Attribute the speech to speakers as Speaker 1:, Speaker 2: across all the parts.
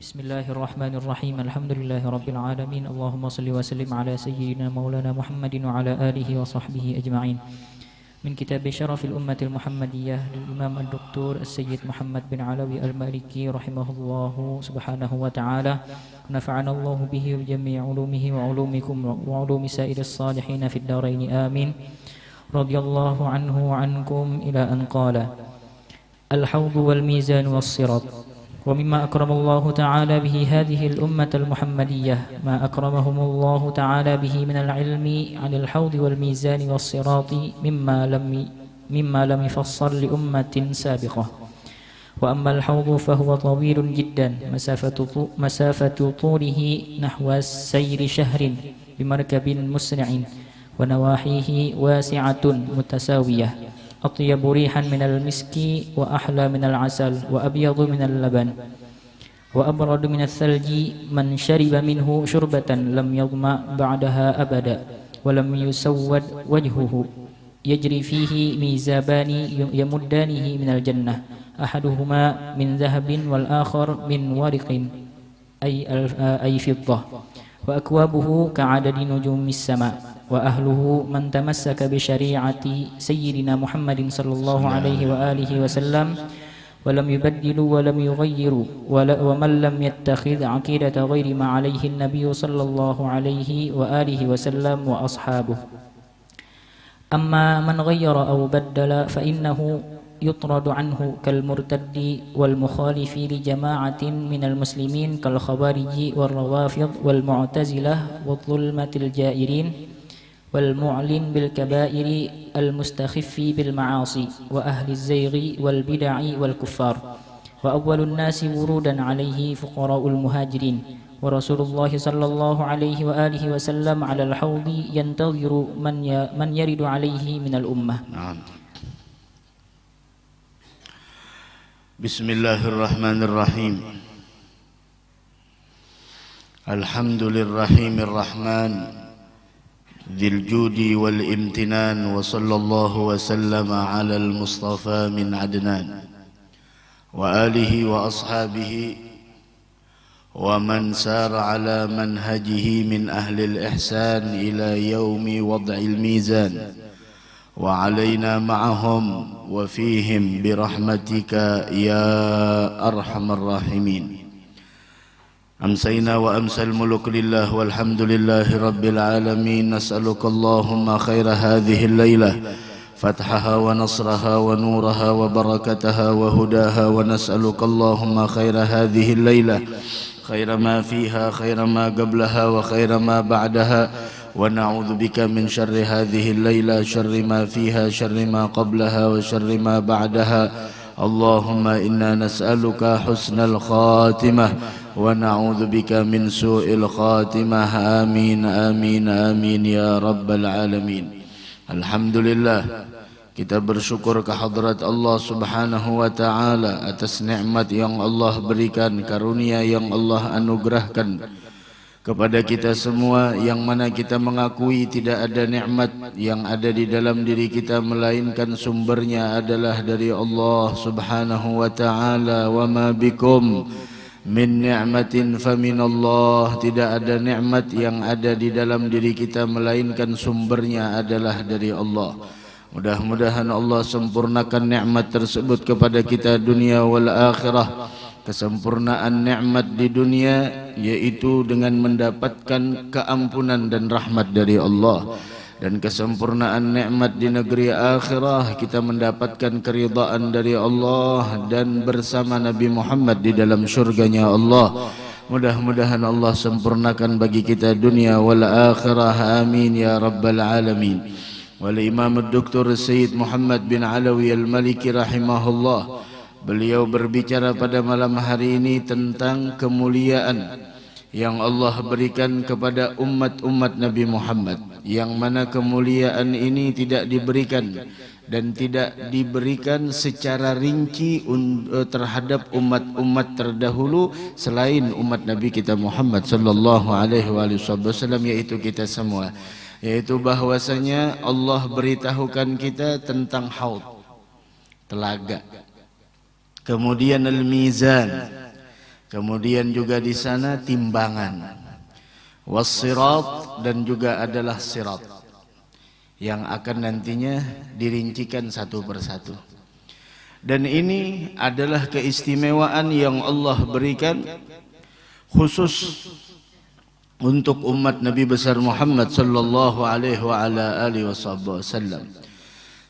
Speaker 1: Bismillahirrahmanirrahim. Alhamdulillahirabbil alamin. Allahumma shalli wa sallim ala sayyidina maulana Muhammadin wa ala alihi wa sahbihi ajma'in. Min kitab Syarafil Ummatil Muhammadiyah lil Imam Ad-Doktor As-Sayyid Muhammad bin Alawi Al-Maliki rahimahullahu subhanahu wa ta'ala. Nafa'ana Allahu bihi wa jami' ulumihi wa ulumikum wa ulumi sa'iris salihin fid dharain. Amin. Radiyallahu anhu wa ankum ila an qala al-hawd wal mizan was sirat. ومما أكرم الله تعالى به هذه الأمة المحمدية ما أكرمهم الله تعالى به من العلم عن الحوض والميزان والصراط مما لم يفصل لأمة سابقة. وأما الحوض فهو طويل جدا مسافة طوله نحو السير شهر بمركب مسرع ونواحيه واسعة متساوية أطيب ريحا من المسك وأحلى من العسل وأبيض من اللبن وأبرد من الثلج من شرب منه شربة لم يظمأ بعدها أبدا ولم يسود وجهه يجري فيه ميزابان يمدانه من الجنة أحدهما من ذهب والآخر من ورق أي فضة وأكوابه كعدد نجوم السماء وأهله من تمسك بشريعة سيدنا محمد صلى الله عليه وآله وسلم ولم يبدلوا ولم يغيروا ومن لم يتخذ عقيدة غير ما عليه النبي صلى الله عليه وآله وسلم وأصحابه. أما من غير أو بدل فإنه يطرد عنه كالمرتد والمخالف لجماعة من المسلمين كالخوارج والروافض والمعتزلة والظلمة الجائرين والمعلن بالكبائر المستخف بالمعاصي وأهل الزيغ والبدع والكفار. وأول الناس ورودا عليه فقراء المهاجرين ورسول الله صلى الله عليه وآله وسلم على الحوض ينتظر من يرد عليه من الأمة.
Speaker 2: بسم الله الرحمن الرحيم. الحمد للرحيم الرحمن ذي الجود والامتنان وصلى الله وسلم على المصطفى من عدنان وآله وأصحابه ومن سار على منهجه من أهل الإحسان إلى يوم وضع الميزان وعلينا معهم وفيهم برحمتك يا أرحم الراحمين. أمسينا وأمسى الملك لله والحمد لله رب العالمين. نسألك اللهم خير هذه الليلة فتحها ونصرها ونورها وبركتها وهداها ونسألك اللهم خير هذه الليلة خير ما فيها خير ما قبلها وخير ما بعدها ونعوذ بك من شر هذه الليلة شر ما فيها شر ما قبلها وشر ما بعدها. اللهم إنا نسألك حسن الخاتمة ونعوذ بك من سوء الخاتمة. آمين آمين آمين يا رب العالمين. Alhamdulillah, kita bersyukur kehadrat Allah subhanahu wa ta'ala atas nikmat yang Allah berikan, karunia yang Allah anugerahkan kepada kita semua, yang mana kita mengakui tidak ada nikmat yang ada di dalam diri kita melainkan sumbernya adalah dari Allah subhanahu wa ta'ala. Wa ma bikum min ni'matin faminallah. Tidak ada nikmat yang ada di dalam diri kita melainkan sumbernya adalah dari Allah. Mudah-mudahan Allah sempurnakan nikmat tersebut kepada kita dunia wal akhirah. Kesempurnaan nikmat di dunia yaitu dengan mendapatkan keampunan dan rahmat dari Allah, dan kesempurnaan nikmat di negeri akhirah kita mendapatkan keridhaan dari Allah dan bersama Nabi Muhammad di dalam syurganya Allah. Mudah-mudahan Allah sempurnakan bagi kita dunia wal akhirah. Amin ya rabbal alamin. Wal Imam Ad-Doktor Sayyid Muhammad bin Alawi Al-Maliki rahimahullah, beliau berbicara pada malam hari ini tentang kemuliaan yang Allah berikan kepada umat-umat Nabi Muhammad, yang mana kemuliaan ini tidak diberikan dan tidak diberikan secara rinci terhadap umat-umat terdahulu selain umat Nabi kita Muhammad sallallahu alaihi wasallam, yaitu kita semua, yaitu bahwasanya Allah beritahukan kita tentang haud, telaga. Kemudian al-mizan, kemudian juga di sana timbangan, was-sirat, dan juga adalah sirat yang akan nantinya dirincikan satu persatu. Dan ini adalah keistimewaan yang Allah berikan khusus untuk umat Nabi besar Muhammad sallallahu alaihi wa ala alihi wasallam,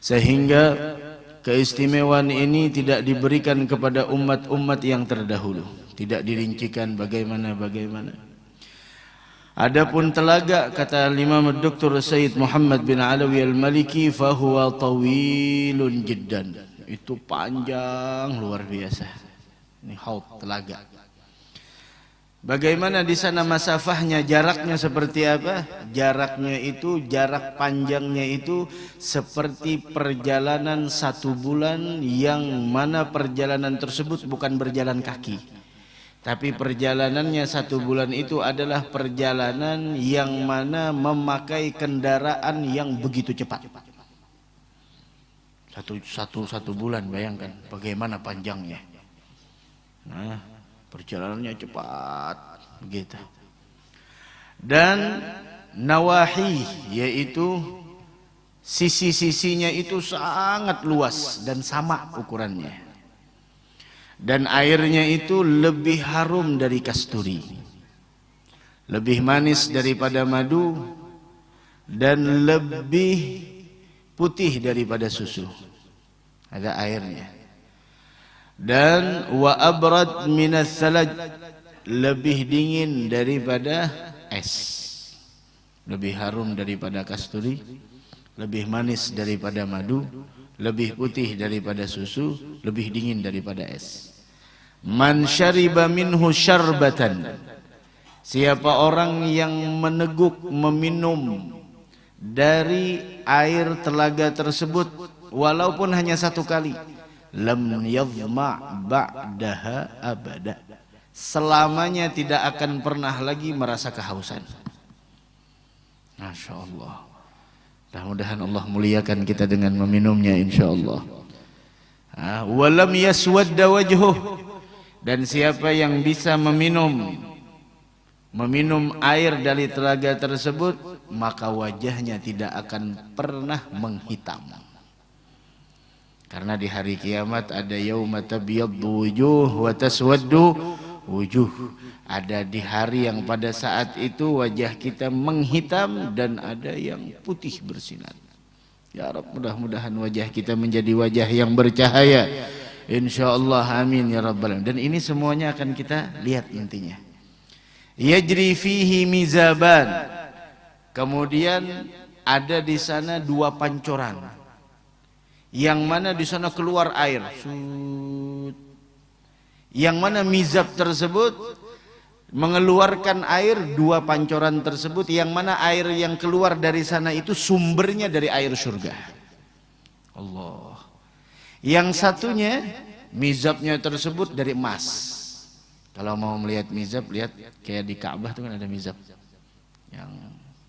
Speaker 2: sehingga keistimewaan ini tidak diberikan kepada umat-umat yang terdahulu, tidak dirincikan bagaimana. Adapun telaga, kata Imam Dr. Sayyid Muhammad bin Alawi Al-Maliki, fahuwa tawilun jiddan, itu panjang luar biasa. Ini haud, telaga. Bagaimana di sana masafahnya, jaraknya seperti apa? Jaraknya itu, jarak panjangnya itu seperti perjalanan 1 bulan, yang mana perjalanan tersebut bukan berjalan kaki, tapi perjalanannya 1 bulan itu adalah perjalanan yang mana memakai kendaraan yang begitu cepat. Satu bulan, bayangkan bagaimana panjangnya. Nah, perjalanannya cepat begitu. Dan nawahi, yaitu sisi-sisinya itu sangat luas dan sama ukurannya. Dan airnya itu lebih harum dari kasturi, lebih manis daripada madu, dan lebih putih daripada susu. Ada airnya. Dan wa abrad minas salaj, lebih dingin daripada es, lebih harum daripada kasturi, lebih manis daripada madu, lebih putih daripada susu, lebih dingin daripada es. Man syariba minhu syarbatan, siapa orang yang meneguk meminum dari air telaga tersebut walaupun hanya 1 kali, lam yadhma' ba'daha abada, selamanya tidak akan pernah lagi merasa kehausan. Masya Allah. Mudah-mudahan Allah muliakan kita dengan meminumnya insyaallah. Walam yaswadda wajhuh, dan siapa yang bisa meminum air dari telaga tersebut, maka wajahnya tidak akan pernah menghitam. Karena di hari kiamat ada yauma tabyaddu wujuh wa taswaddu wujuh. Ada di hari yang pada saat itu wajah kita menghitam dan ada yang putih bersinar. Ya Rabb, mudah-mudahan wajah kita menjadi wajah yang bercahaya. Insyaallah, amin ya rabbal alamin. Dan ini semuanya akan kita lihat nantinya. Yajri fihi mizaban. Kemudian ada di sana 2 pancoran, yang mana di sana keluar air. Yang mana mizab tersebut mengeluarkan air, 2 pancoran tersebut, yang mana air yang keluar dari sana itu sumbernya dari air surga. Allah. Yang satunya mizabnya tersebut dari emas. Kalau mau melihat mizab, lihat kayak di Ka'bah tuh kan ada mizab yang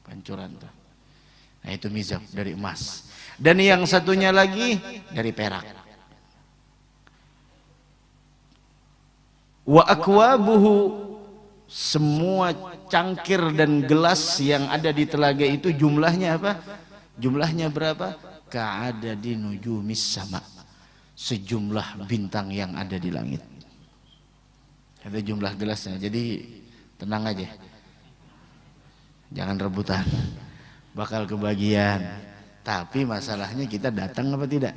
Speaker 2: pancuran tuh. Nah, itu mizab dari emas. Dan yang satunya lagi dari perak. Wa akwabuhu, semua cangkir dan gelas yang ada di telaga itu jumlahnya apa? Jumlahnya berapa? Ka'adadi nujumis sama, sejumlah bintang yang ada di langit. Ada jumlah gelasnya. Jadi tenang aja, jangan rebutan, bakal kebagian. Tapi masalahnya kita datang apa tidak?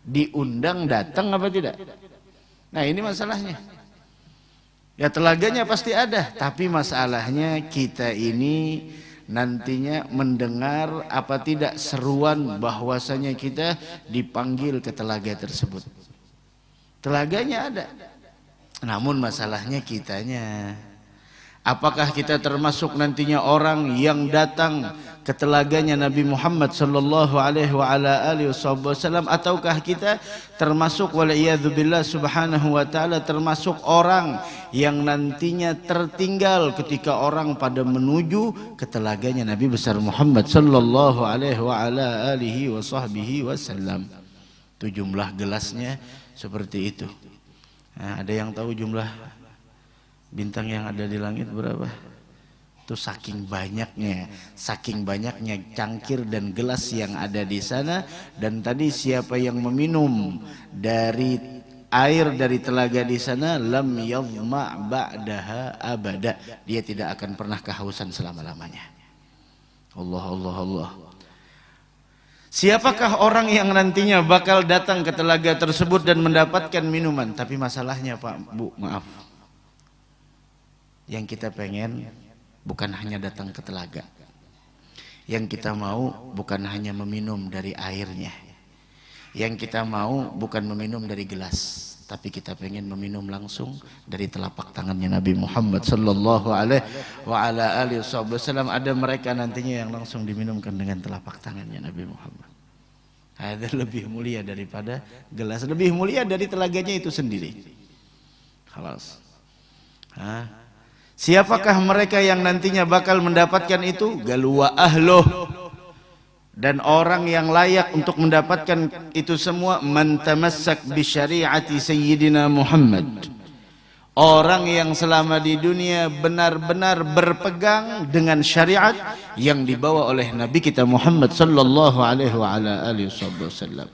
Speaker 2: Diundang datang apa tidak? Nah, ini masalahnya. Ya, telaganya pasti ada, tapi masalahnya kita ini nantinya mendengar apa tidak seruan bahwasanya kita dipanggil ke telaga tersebut. Telaganya ada, namun masalahnya kitanya. Apakah kita termasuk nantinya orang yang datang ke telaganya Nabi Muhammad sallallahu alaihi wa ala alihi wasallam, ataukah kita termasuk waliyadzubillah subhanahu wa ta'ala termasuk orang yang nantinya tertinggal ketika orang pada menuju ke telaganya Nabi besar Muhammad sallallahu alaihi wa ala alihi wasallam. Itu jumlah gelasnya seperti itu. Nah, ada yang tahu jumlah Bintang yang ada di langit berapa? Itu saking banyaknya cangkir dan gelas yang ada di sana. Dan tadi siapa yang meminum dari air dari telaga di sana, lam yadhma ba'daha abada, dia tidak akan pernah kehausan selama-lamanya. Allah Allah Allah. Siapakah orang yang nantinya bakal datang ke telaga tersebut dan mendapatkan minuman? Tapi masalahnya Pak, Bu, maaf, yang kita pengen bukan hanya datang ke telaga. Yang kita mau bukan hanya meminum dari airnya. Yang kita mau bukan meminum dari gelas, tapi kita pengen meminum langsung dari telapak tangannya Nabi Muhammad sallallahu alaihi wasallam. Ada mereka nantinya yang langsung diminumkan dengan telapak tangannya Nabi Muhammad. Ada lebih mulia daripada gelas, lebih mulia dari telaganya itu sendiri. Khalas. Siapakah mereka yang nantinya bakal mendapatkan itu? Galwa ahluh. Dan orang yang layak untuk mendapatkan itu semua, man tamassak bi syariati sayyidina Muhammad. Orang yang selama di dunia benar-benar berpegang dengan syariat yang dibawa oleh Nabi kita Muhammad sallallahu alaihi wasallam.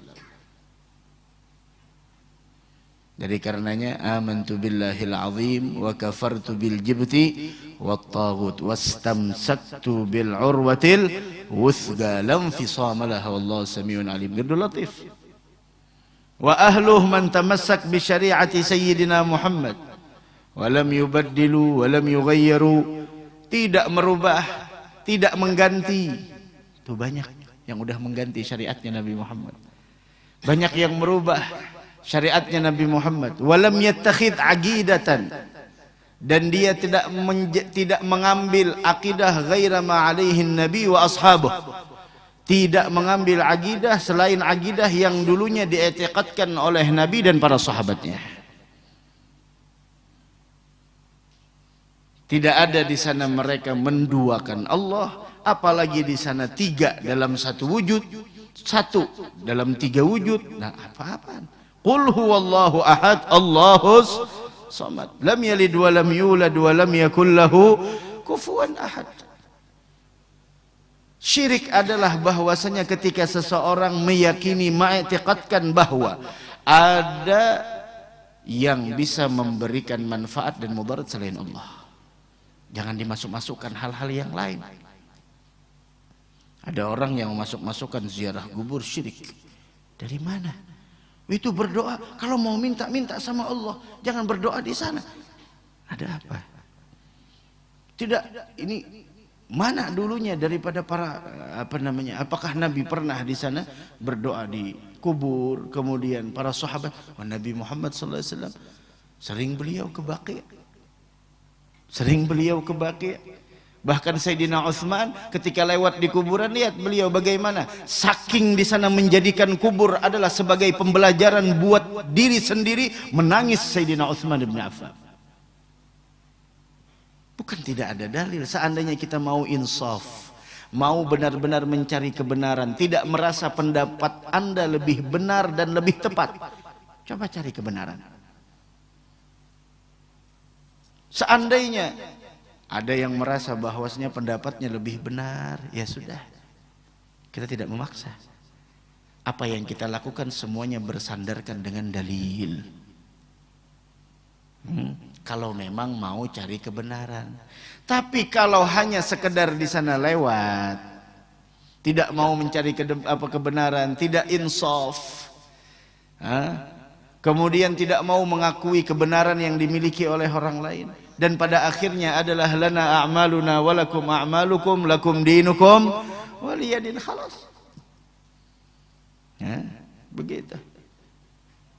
Speaker 2: Jadi karenanya amantu billahil azim wa kafartu bil jibti wat taghut wastamsaktu bil urwatil wuthqa lam fisama laha wallahu samiun alim. Gadu latif. Wa ahluh man tamassak bi syariati sayyidina Muhammad wa lam yubaddilu wa lam yughayyiru, tidak merubah, tidak mengganti. Itu banyak yang udah mengganti syariatnya Nabi Muhammad. Banyak yang merubah syariatnya Nabi Muhammad. Walam yattakhid aqidatan, dan dia tidak mengambil akidah ghaira ma alaihi nabi wa ashabuh, tidak mengambil akidah selain akidah yang dulunya diiktikadkan oleh Nabi dan para sahabatnya. Tidak ada di sana mereka menduakan Allah, apalagi di sana tiga dalam satu wujud, satu dalam tiga wujud. Nah, apa-apaan? Qul huwallahu ahad, Allahus samad, lam yalid wa lam yulad wa lam yakul lahu kufuwan ahad. Syirik adalah bahwasanya ketika seseorang meyakini, mengiktikadkan bahwa ada yang bisa memberikan manfaat dan mudarat selain Allah. Jangan dimasuk-masukkan hal-hal yang lain. Ada orang yang masuk-masukkan ziarah kubur, syirik. Dari mana? Itu berdoa, kalau mau minta sama Allah, jangan berdoa di sana. Ada apa? Tidak, ini mana dulunya daripada para apakah Nabi pernah di sana berdoa di kubur? Kemudian para sahabat, Nabi Muhammad sallallahu alaihi wasallam sering beliau ke Baqi'. Bahkan Sayyidina Utsman ketika lewat di kuburan, lihat beliau bagaimana saking di sana menjadikan kubur adalah sebagai pembelajaran buat diri sendiri, menangis Sayyidina Utsman bin Affan. Bukan tidak ada dalil. Seandainya kita mau insaf, mau benar-benar mencari kebenaran, tidak merasa pendapat Anda lebih benar dan lebih tepat, coba cari kebenaran. Seandainya ada yang merasa bahwasanya pendapatnya lebih benar, ya sudah, kita tidak memaksa. Apa yang kita lakukan semuanya bersandarkan dengan dalil. Kalau memang mau cari kebenaran. Tapi kalau hanya sekedar di sana lewat, tidak mau mencari kebenaran, tidak insaf, kemudian tidak mau mengakui kebenaran yang dimiliki oleh orang lain, dan pada akhirnya adalah lana a'maluna walakum a'malukum lakum dinukum waliyadin, khalas. Begitu.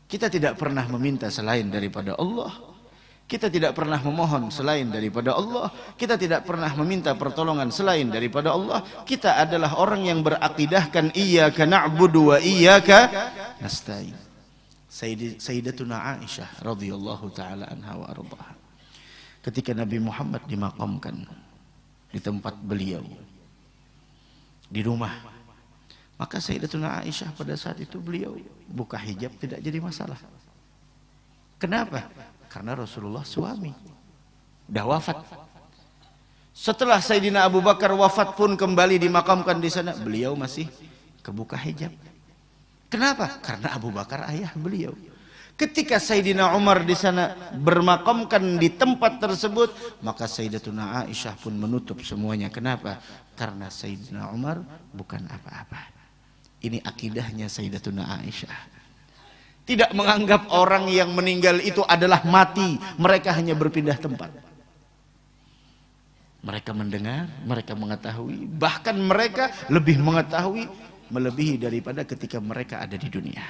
Speaker 2: Kita tidak pernah meminta selain daripada Allah. Kita tidak pernah memohon selain daripada Allah. Kita tidak pernah meminta pertolongan selain daripada Allah. Kita adalah orang yang berakidahkan iyyaka na'budu wa iyyaka nasta'in. Sayyidatuna Aisyah radhiyallahu taala anha wa ardhaha, ketika Nabi Muhammad dimakamkan di tempat beliau di rumah, maka Sayyidatuna Aisyah pada saat itu beliau buka hijab tidak jadi masalah. Kenapa? Karena Rasulullah suami. Dah wafat. Setelah Sayyidina Abu Bakar wafat pun kembali dimakamkan di sana, beliau masih kebuka hijab. Kenapa? Karena Abu Bakar ayah beliau. Ketika Sayyidina Umar di sana bermakamkan di tempat tersebut, maka Sayyidatuna Aisyah pun menutup semuanya. Kenapa? Karena Sayyidina Umar bukan apa-apa. Ini akidahnya Sayyidatuna Aisyah. Tidak menganggap orang yang meninggal itu adalah mati. Mereka hanya berpindah tempat. Mereka mendengar, mereka mengetahui. Bahkan mereka lebih mengetahui melebihi daripada ketika mereka ada di dunia.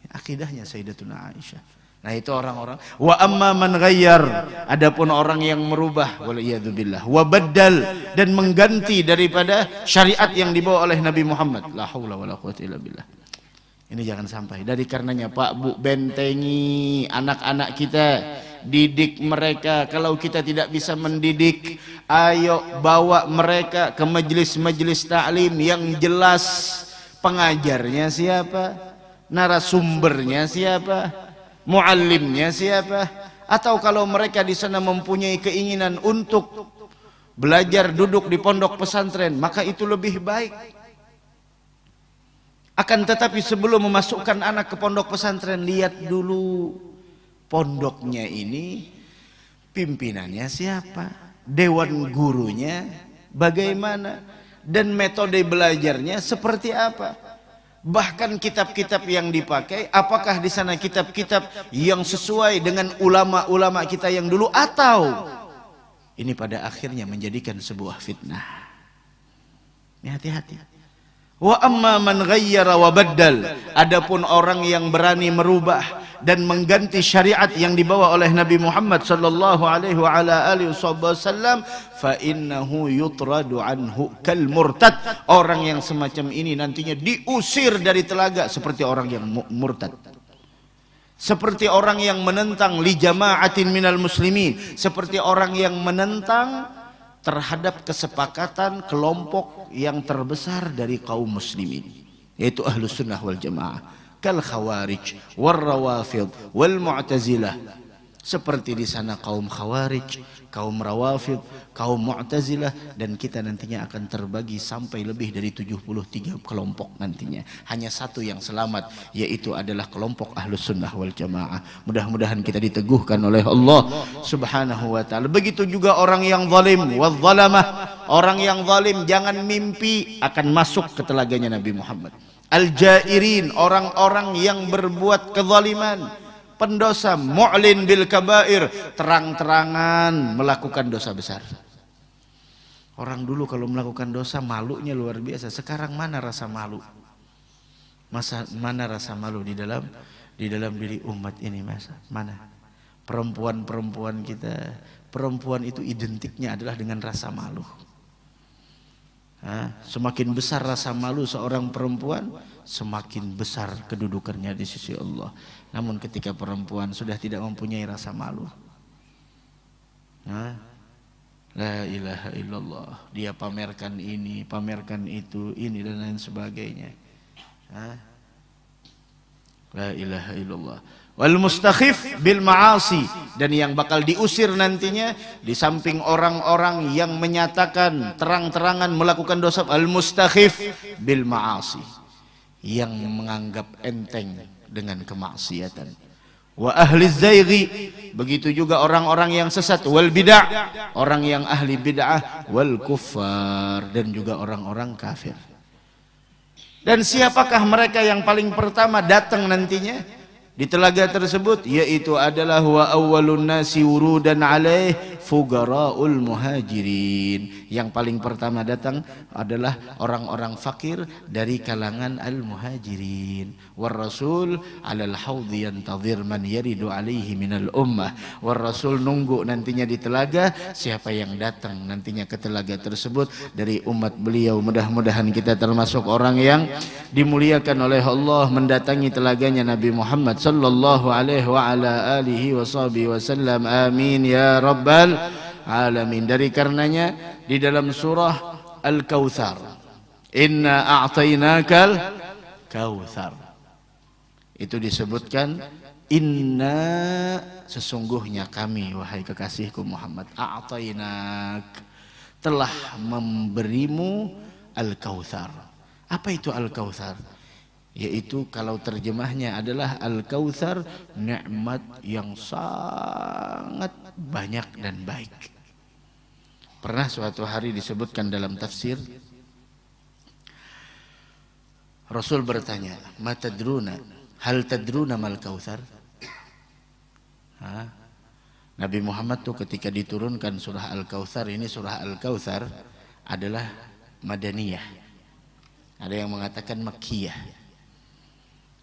Speaker 2: Akidahnya Sayyidatuna Aisyah. Nah itu orang-orang. Wa amma man ghayyar, adapun orang yang merubah, waliyadzubillah, wa baddal, dan mengganti daripada syariat yang dibawa oleh Nabi Muhammad. La haula wala quwwata illa billah. Ini jangan sampai. Dari karenanya Pak Bu, bentengi anak-anak kita, didik mereka. Kalau kita tidak bisa mendidik, ayo bawa mereka ke majelis-majelis ta'lim yang jelas. Pengajarnya siapa, narasumbernya siapa, muallimnya siapa. Atau kalau mereka di sana mempunyai keinginan untuk belajar duduk di pondok pesantren, maka itu lebih baik. Akan tetapi sebelum memasukkan anak ke pondok pesantren, lihat dulu pondoknya ini pimpinannya siapa, dewan gurunya bagaimana, dan metode belajarnya seperti apa. Bahkan kitab-kitab yang dipakai, apakah di sana kitab-kitab yang sesuai dengan ulama-ulama kita yang dulu, atau ini pada akhirnya menjadikan sebuah fitnah. Ini hati-hati. Wa amma man ghayyara wa baddal, adapun orang yang berani merubah dan mengganti syariat yang dibawa oleh Nabi Muhammad sallallahu alaihi wa ala alihi wasallam, fa innahu yutradu anhu kal murtad. Orang yang semacam ini nantinya diusir dari telaga seperti orang yang murtad. Seperti orang yang menentang li jama'atin minal muslimin, seperti orang yang menentang terhadap kesepakatan kelompok yang terbesar dari kaum muslimin, yaitu Ahlus Sunnah wal Jamaah, kal Khawarij wal Rawafid wal Mu'tazilah. Seperti di sana kaum Khawarij, kaum Rawafid, kaum Mu'tazilah, dan kita nantinya akan terbagi sampai lebih dari 73 kelompok nantinya. Hanya satu yang selamat, yaitu adalah kelompok Ahlus Sunnah wal Jamaah. Mudah-mudahan kita diteguhkan oleh Allah Subhanahu wa ta'ala. Begitu juga orang yang zalim wal zalamah. Orang yang zalim jangan mimpi akan masuk ke telaganya Nabi Muhammad. Al-jairin, orang-orang yang berbuat kezaliman, pendosa, mu'lin bil kabair, terang-terangan melakukan dosa besar. Orang dulu kalau melakukan dosa malunya luar biasa. Sekarang mana rasa malu? Mana rasa malu di dalam diri umat ini, masa? Mana? Perempuan-perempuan kita, perempuan itu identiknya adalah dengan rasa malu. Semakin besar rasa malu seorang perempuan, semakin besar kedudukannya di sisi Allah. Namun ketika perempuan sudah tidak mempunyai rasa malu, la ilaha illallah, dia pamerkan ini, pamerkan itu, ini dan lain sebagainya. La ilaha illallah. Wal mustakhif bil ma'asi, dan yang bakal diusir nantinya di samping orang-orang yang menyatakan terang-terangan melakukan dosa, al mustakhif bil ma'asi, yang menganggap enteng dengan kemaksiatan. Wa ahli zaighi, begitu juga orang-orang yang sesat, wal bid'ah, orang yang ahli bid'ah, wal kuffar, dan juga orang-orang kafir. Dan siapakah mereka yang paling pertama datang nantinya di telaga tersebut? Yaitu adalah wa awwalun nasi wurudan alaih fuqaraul muhajirin. Yang paling pertama datang adalah orang-orang fakir dari kalangan al-muhajirin. War rasul alal haudhi yantazir man yaridu alaihi minal ummah. War rasul nunggu nantinya di telaga siapa yang datang nantinya ke telaga tersebut dari umat beliau. Mudah-mudahan kita termasuk orang yang dimuliakan oleh Allah mendatangi telaganya Nabi Muhammad sallallahu alaihi wa ala alihi wa sahbihi wasallam. Amin ya rabbal alamin. Dari karenanya di dalam surah Al-Kautsar, inna a'tainakal kautsar, itu disebutkan inna sesungguhnya kami wahai kekasihku Muhammad a'tainak telah memberimu Al-Kautsar. Apa itu Al-Kautsar? Yaitu kalau terjemahnya adalah Al-Kautsar, nikmat yang sangat banyak dan baik. Pernah suatu hari disebutkan dalam tafsir, Rasul bertanya, "Ma tadruna? Hal tadruna mal Kautsar?" Nabi Muhammad tuh ketika diturunkan surah Al-Kautsar, ini surah Al-Kautsar adalah Madaniyah. Ada yang mengatakan Makkiyah.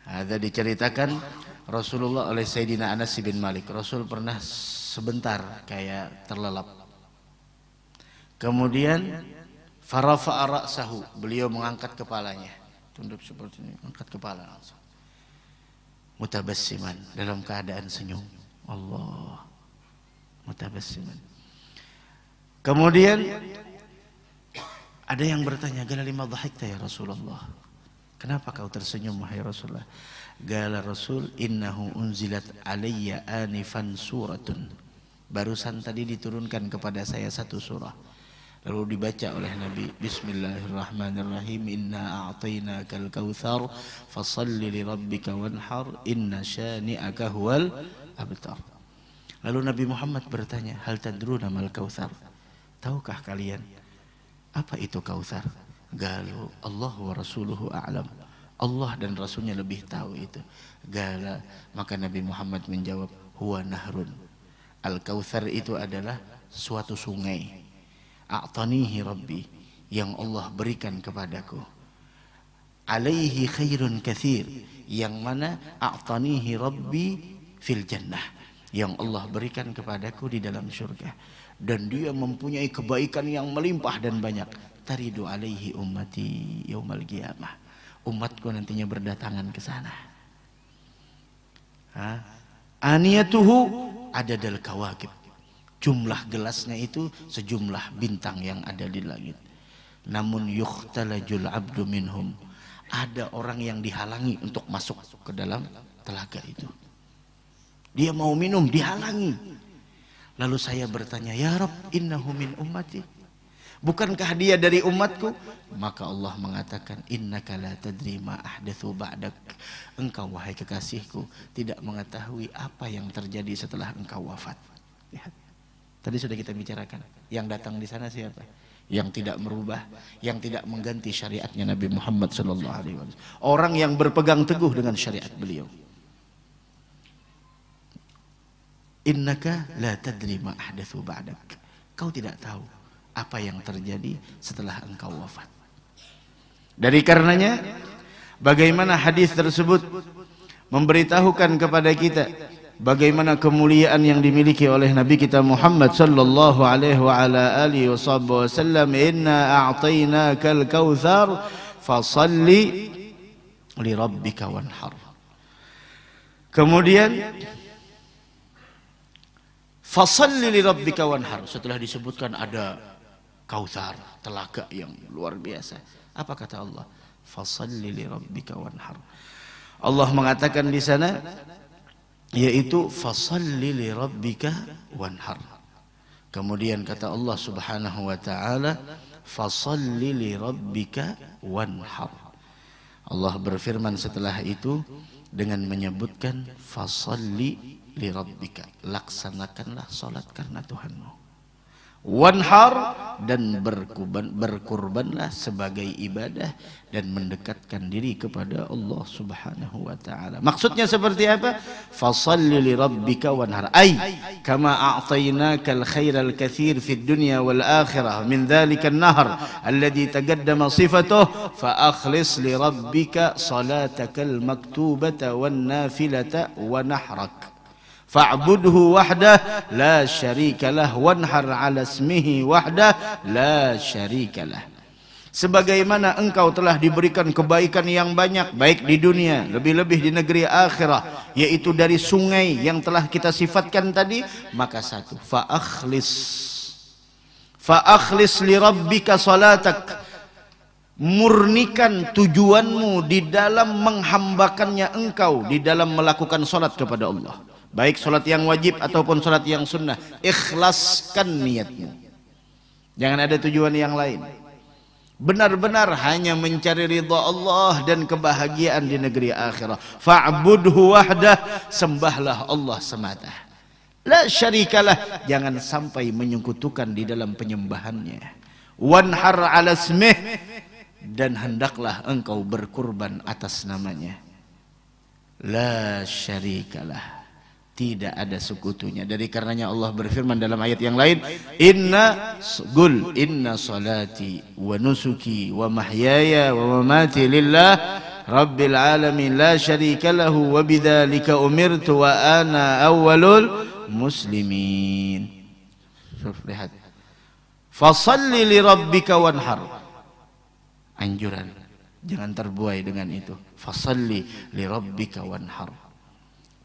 Speaker 2: Ada diceritakan Rasulullah oleh Sayyidina Anas bin Malik. Rasul pernah sebentar kayak terlelap. Kemudian farafa'a ra'sahu, beliau mengangkat kepalanya. Tunduk seperti ini, angkat kepala langsung. Mutabassiman, dalam keadaan senyum. Allah. Mutabassiman. Kemudian ada yang bertanya, "Gala lima dhahikta ya Rasulullah?" Kenapa kau tersenyum wahai Rasulullah? Gala Rasul, "Innahu unzilat alayya anifan suratun." Barusan tadi diturunkan kepada saya satu surah. Lalu dibaca oleh Nabi, "Bismillahirrahmanirrahim. Inna a'tainakal kautsar fashalli li rabbika wanhar inna syani'aka huwal abtar." Lalu Nabi Muhammad bertanya, "Hal tadruna mal kautsar?" Tahukah kalian apa itu kautsar? Galu Allah wa rasuluhu a'lam. Allah dan Rasulnya lebih tahu itu. Gala, maka Nabi Muhammad menjawab, "Huwa nahrun." Al-Kautsar itu adalah suatu sungai. A'tanihi Rabbi, yang Allah berikan kepadaku. Alaihi khairun katsir, yang mana a'tanihi Rabbi fil jannah, yang Allah berikan kepadaku di dalam surga. Dan dia mempunyai kebaikan yang melimpah dan banyak. Taridu alaihi ummati yaumal qiyamah. Umatku nantinya berdatangan ke sana. Aniyatuhu adadal kawakib. Jumlah gelasnya itu sejumlah bintang yang ada di langit. Namun yukhtalajul abdu minhum. Ada orang yang dihalangi untuk masuk ke dalam telaga itu. Dia mau minum, dihalangi. Lalu saya bertanya, "Ya Rabb, innahu min ummati." Bukankah dia dari umatku? Maka Allah mengatakan, "Innaka la tadri ma ahdatsu ba'dak." Engkau wahai kekasihku tidak mengetahui apa yang terjadi setelah engkau wafat. Lihat. Tadi sudah kita bicarakan. Yang datang di sana siapa? Yang tidak merubah, yang tidak mengganti syariatnya Nabi Muhammad SAW. Orang yang berpegang teguh dengan syariat beliau. Innaka la tadri ma ahdatsu ba'dak. Kau tidak tahu apa yang terjadi setelah engkau wafat. Dari karenanya, bagaimana hadis tersebut memberitahukan kepada kita bagaimana kemuliaan yang dimiliki oleh Nabi kita Muhammad sallallahu alaihi wa ala alihi wasallam. Inna a'tainakal kautsar fasalli li rabbika wanhar. Kemudian fasalli li rabbika wanhar, setelah disebutkan ada Kautsar, telaga yang luar biasa. Apa kata Allah? Fasalli li rabbika wanhar. Allah mengatakan di sana, yaitu fasalli li rabbika wanhar. Kemudian kata Allah Subhanahu wa taala, fasalli li rabbika wanhar. Allah berfirman setelah itu dengan menyebutkan fasalli li rabbika, laksanakanlah salat karena Tuhanmu. Wanhar, dan berkurbanlah sebagai ibadah dan mendekatkan diri kepada Allah Subhanahu wa taala. Maksudnya seperti apa? Fasalli li rabbika wanhar, ay kama a'tainakal khairal katsir fid dunya wal akhirah min dzalikal nahr alladhi taqaddama sifatuhu fa akhlis li rabbika salatakal maktubata wan nafilata wa nahrak fa'budhu wahdah la syarika lah wanhar ala ismihi wahdah la syarika lah. Sebagaimana engkau telah diberikan kebaikan yang banyak, baik di dunia, lebih-lebih di negeri akhirah, yaitu dari sungai yang telah kita sifatkan tadi, maka satu, fa'akhlis li rabbika salatak, murnikan tujuanmu di dalam menghambakannya engkau, di dalam melakukan salat kepada Allah. baik salat yang wajib ataupun salat yang sunnah, ikhlaskan niatmu. Jangan ada tujuan yang lain. Benar-benar hanya mencari ridha Allah dan kebahagiaan di negeri akhirat. Fa'budhu wahdah, sembahlah Allah semata. La syarikalah, jangan sampai menyekutukan di dalam penyembahannya. Wanhar ala ismih, dan hendaklah engkau berkurban atas namanya. La syarikalah, tidak ada sekutunya. Dari karenanya Allah berfirman dalam ayat yang lain, inna salati wa nusuki wa mahyaya wa mamati lillah rabbil alamin la syarika lahu wa bidzalika umirtu wa ana awwalul muslimin. Lihat, fasalli li rabbika wanhar, anjuran, jangan terbuai dengan itu. Fasalli li rabbika wanhar,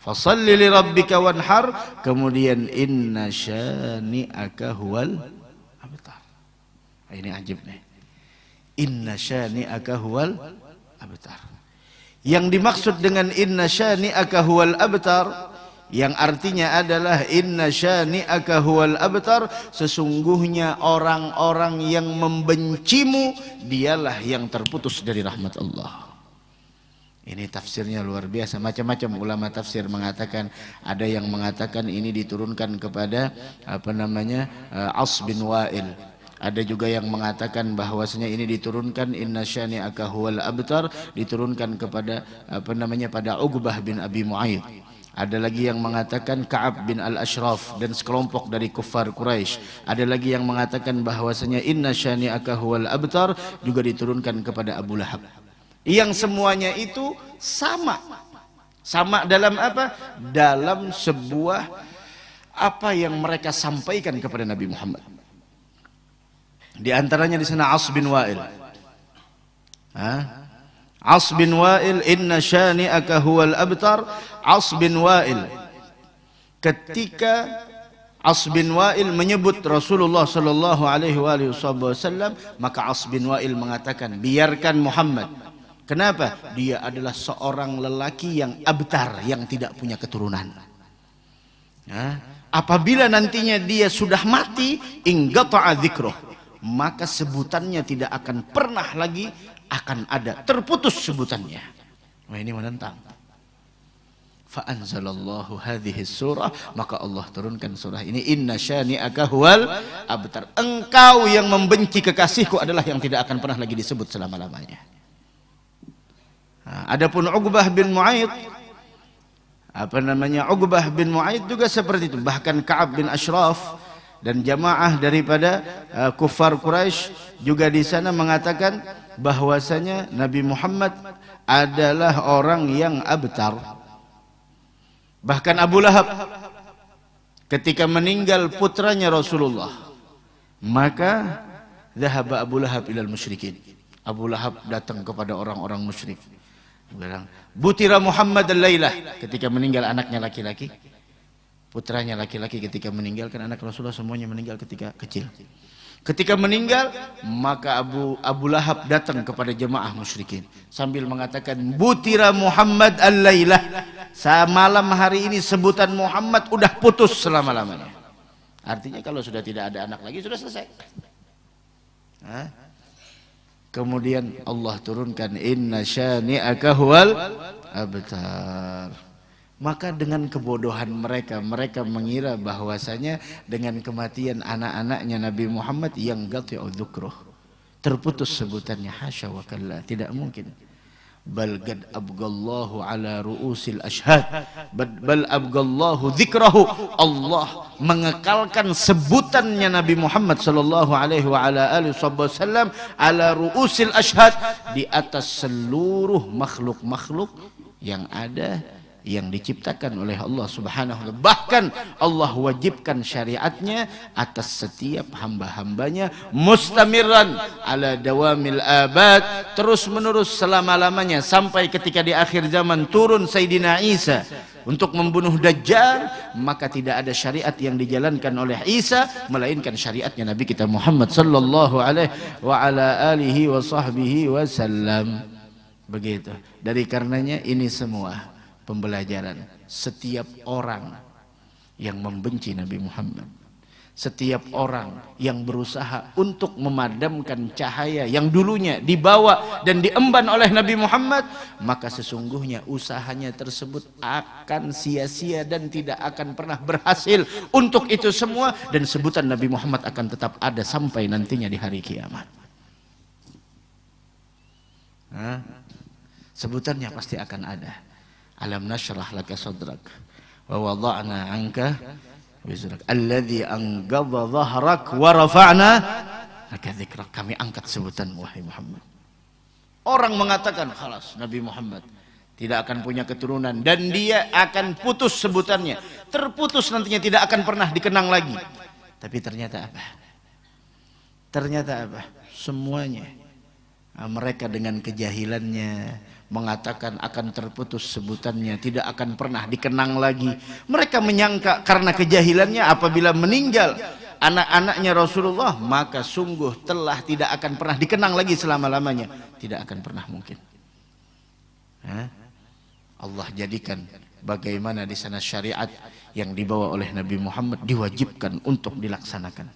Speaker 2: fasalli li rabbika wanhar, kemudian inna syani'aka huwal abtar. Ini ajib nih, inna syani'aka huwal abtar. Yang dimaksud dengan inna syani'aka huwal abtar, yang artinya adalah inna syani'aka huwal abtar, sesungguhnya orang-orang yang membencimu dialah yang terputus dari rahmat Allah. Ini tafsirnya luar biasa, macam-macam ulama tafsir mengatakan. Ada yang mengatakan ini diturunkan kepada As bin Wa'il. Ada juga yang mengatakan bahwasanya ini diturunkan inna syani'aka huwal abtar, diturunkan kepada pada Uqbah bin Abi Mu'ayyid. Ada lagi yang mengatakan Ka'ab bin Al-Ashraf dan sekelompok dari kuffar Quraisy. Ada lagi yang mengatakan bahwasanya inna syani'aka huwal abtar juga diturunkan kepada Abu Lahab. Yang semuanya itu sama. Sama dalam apa? Dalam sebuah apa yang mereka sampaikan kepada Nabi Muhammad. Di antaranya di sana As bin Wa'il. As bin Wa'il, inna syani'aka huwal abtar. As bin Wa'il, ketika As bin Wa'il menyebut Rasulullah sallallahu alaihi wasallam, maka As bin Wa'il mengatakan, biarkan Muhammad. Kenapa? Dia adalah seorang lelaki yang abtar, yang tidak punya keturunan. Apabila nantinya dia sudah mati, inqata'a dzikruh, maka sebutannya tidak akan pernah lagi akan ada, terputus sebutannya. Wah, ini menentang. Fa'anzalallahu hadhihi surah, maka Allah turunkan surah ini, inna syani'aka huwal abtar. Engkau yang membenci kekasihku adalah yang tidak akan pernah lagi disebut selama-lamanya. Adapun Uqbah bin Mu'ayyid, Uqbah bin Mu'ayyid juga seperti itu. Bahkan Ka'ab bin Ashraf dan jamaah daripada kuffar Quraisy juga di sana mengatakan bahwasanya Nabi Muhammad adalah orang yang abtar. Bahkan Abu Lahab ketika meninggal putranya Rasulullah, maka zahaba Abu Lahab ilal musyrikin. Abu Lahab datang kepada orang-orang musyrik, bilang, butira Muhammad al-lailah, ketika meninggal anaknya laki-laki, putranya laki-laki ketika meninggal, kan anak Rasulullah semuanya meninggal ketika kecil. Ketika meninggal, maka Abu Lahab datang kepada jemaah musyrikin sambil mengatakan, butira Muhammad al-lailah, malam hari ini sebutan Muhammad udah putus selama-lamanya. Artinya kalau sudah tidak ada anak lagi, sudah selesai. Kemudian Allah turunkan inna syani'aka huwal abtar. Maka dengan kebodohan mereka mengira bahwasanya dengan kematian anak-anaknya Nabi Muhammad yang qati'u dzukruh, terputus sebutannya. Hasya wa kalla, tidak mungkin. Bal qad abgallahu ala ru'usil ashhad, bal abgallahu dzikrahu. Allah mengekalkan sebutannya Nabi Muhammad sallallahu alaihi wasallam ala ru'usil ashhad, di atas seluruh makhluk-makhluk yang ada, yang diciptakan oleh Allah subhanahu wa ta'ala. Bahkan Allah wajibkan syariatnya atas setiap hamba-hambanya, mustamirran ala dawamil abad, terus menerus selama-lamanya, sampai ketika di akhir zaman turun Sayyidina Isa untuk membunuh Dajjal, maka tidak ada syariat yang dijalankan oleh Isa melainkan syariatnya Nabi kita Muhammad sallallahu alaihi wasallam. Begitu. Dari karenanya ini semua pembelajaran setiap orang yang membenci Nabi Muhammad, setiap orang yang berusaha untuk memadamkan cahaya yang dulunya dibawa dan diemban oleh Nabi Muhammad, maka sesungguhnya usahanya tersebut akan sia-sia dan tidak akan pernah berhasil untuk itu semua, dan sebutan Nabi Muhammad akan tetap ada sampai nantinya di hari kiamat. Sebutannya pasti akan ada. Alam nashrah laka sadrak wa wada'na 'anka wizrak alladzi anqadha dhahrak wa rafa'na laka dzikrak. Kami angkat sebutan wahai Muhammad. Orang mengatakan khalas Nabi Muhammad tidak akan punya keturunan dan dia akan putus sebutannya, terputus nantinya, tidak akan pernah dikenang lagi. Tapi ternyata apa? Ternyata apa? Semuanya mereka dengan kejahilannya mengatakan akan terputus sebutannya, tidak akan pernah dikenang lagi. Mereka menyangka karena kejahilannya apabila meninggal anak-anaknya Rasulullah, maka sungguh telah tidak akan pernah dikenang lagi selama-lamanya. Tidak akan pernah mungkin. Allah jadikan bagaimana di sana syariat yang dibawa oleh Nabi Muhammad diwajibkan untuk dilaksanakan.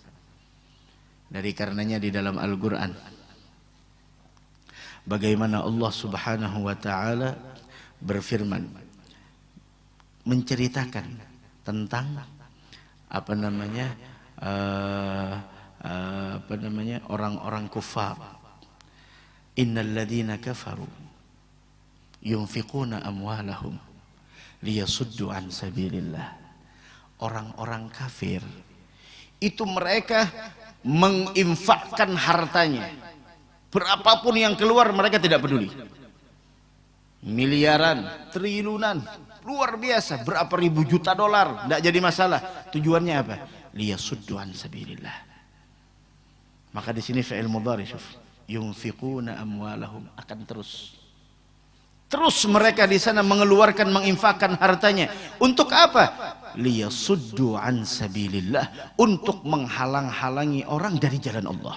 Speaker 2: Dari karenanya di dalam Al-Quran bagaimana Allah Subhanahu wa ta'ala berfirman menceritakan tentang orang-orang kufar. Innal ladzina kafaru yunfiquna amwalahum liyasuddu an sabilillah. Orang-orang kafir itu mereka menginfakkan hartanya, berapapun yang keluar mereka tidak peduli. Miliaran, triliunan, luar biasa, berapa ribu juta dolar, tidak jadi masalah. Tujuannya apa? Liyasuddu an sabilillah. Maka di sini fi'il mudhari, yunfiquna amwalahum, akan terus mereka di sana mengeluarkan, menginfakkan hartanya. Untuk apa? Liyasuddu an sabilillah, untuk menghalang-halangi orang dari jalan Allah.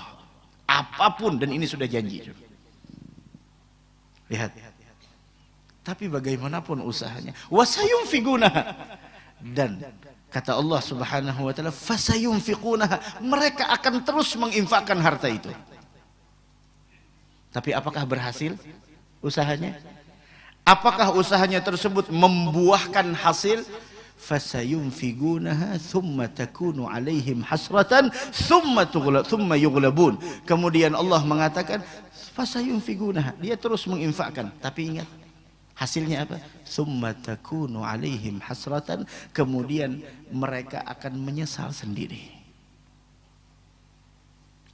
Speaker 2: Apapun, dan ini sudah janji. Lihat. Tapi bagaimanapun usahanya, wasayunfiqunaha, dan kata Allah Subhanahu wa taala, fasayunfiqunaha, mereka akan terus menginfakkan harta itu. Tapi apakah berhasil usahanya? Apakah usahanya tersebut membuahkan hasil? Fasayunfiqunaha thumma takunu alaihim hasratan thumma yughlabun. Kemudian Allah mengatakan fasayunfiqunaha, dia terus menginfakkan, tapi ingat hasilnya apa? Thumma takunu alaihim hasratan, kemudian mereka akan menyesal sendiri.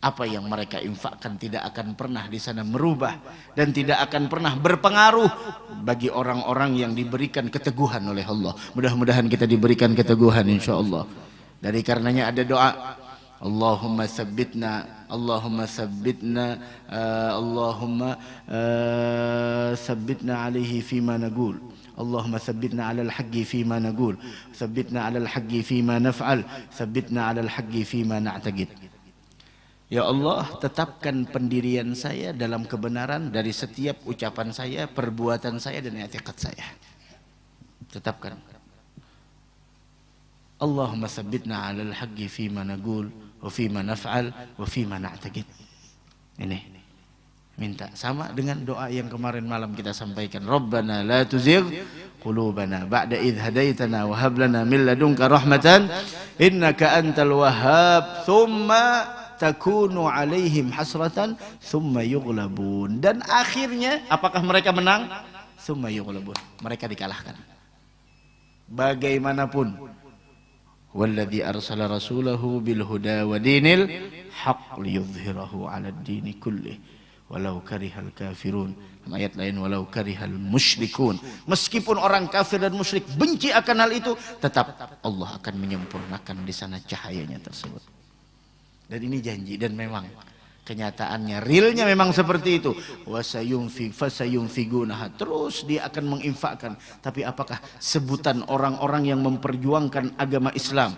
Speaker 2: Apa yang mereka infakkan tidak akan pernah di sana merubah dan tidak akan pernah berpengaruh bagi orang-orang yang diberikan keteguhan oleh Allah. Mudah-mudahan kita diberikan keteguhan insyaallah. Dari karenanya ada doa, Allahumma tsabbitna, Allahumma tsabbitna, Allahumma tsabbitna alaihi fima naqul. Allahumma tsabbitna 'alal haqqi fima naqul, tsabbitna 'alal haqqi fima naf'al, tsabbitna 'alal haqqi fima na'taqid. Ya Allah, tetapkan pendirian saya dalam kebenaran dari setiap ucapan saya, perbuatan saya, dan i'tiqad saya. Tetapkan. Allahumma tsabbitna 'alal haqqi fima naqul wa fima naf'al wa fima na'taqid. Ini minta sama dengan doa yang kemarin malam kita sampaikan. Rabbana la tuzigh qulubana ba'da idh hadaitana wa hab lana min ladunka rahmatan innaka antal wahhab thumma takunu alaihim hasratan thumma yughlabun. Dan akhirnya apakah mereka menang? Thumma yughlabun, mereka dikalahkan. Bagaimanapun, walladzi arsala rasulahu bil huda wa dinil haqq liyudhhirahu 'ala ad-dini kullih walau karihal kafirun. Ayat lain, walau karihal musyrikun. Meskipun orang kafir dan musyrik benci akan hal itu, tetap Allah akan menyempurnakan di sana cahayanya tersebut. Dan ini janji, dan memang kenyataannya, realnya memang seperti itu. Fasayunfiqunaha, terus dia akan menginfakkan. Tapi apakah sebutan orang-orang yang memperjuangkan agama Islam